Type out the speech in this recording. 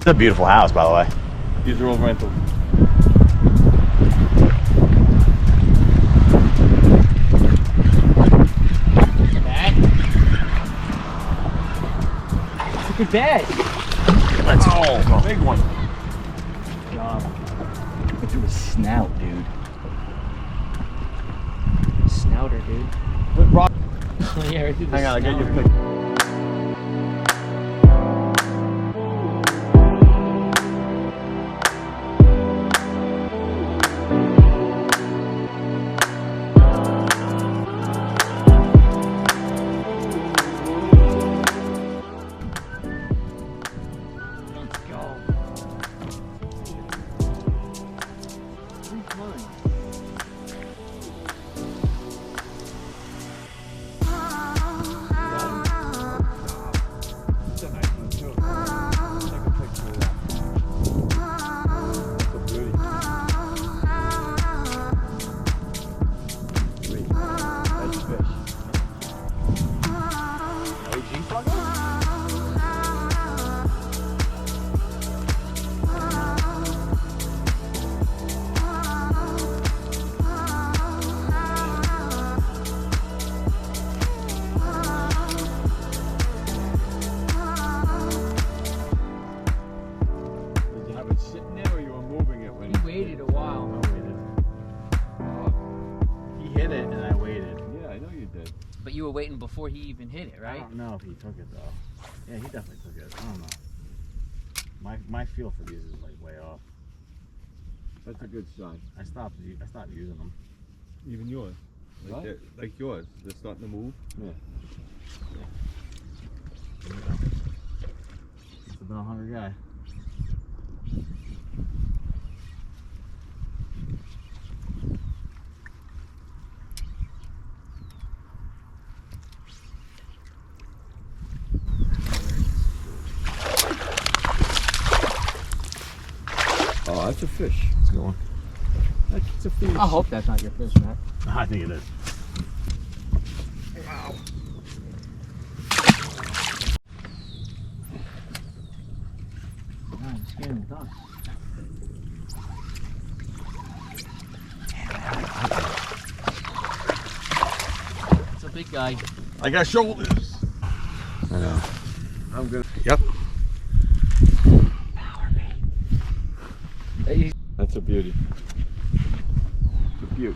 It's a beautiful house, by the way. These are all rentals. Good bag. Let's go. Big one. God. Look through his snout, dude. Snouter, dude. What rock? Yeah, right through the Hang on, I got your snouter. picture. Let's go. That's a nice one too. Take a picture of that. That's a beauty. Sweet. Nice fish. AG plug on? Did you have it sitting there or you were moving it when He waited a while. He hit it and I waited. Yeah, I know you did. But you were waiting before he even hit it, I right? don't know if he took it though. Yeah, he definitely took it. I don't know. My feel for these is like way off. That's a good sign. I stopped using them. Even yours. Like, like yours, they're starting to move. Yeah. It's about a 100 guy. Oh, that's a fish. It's a good one. That's a fish. I hope that's not your fish, Matt. I think it is. Oh, I'm scaring the duck. It's a big guy. I got shoulders. I know. I'm good. Yep. Hey, That's a beauty. It's a beaut.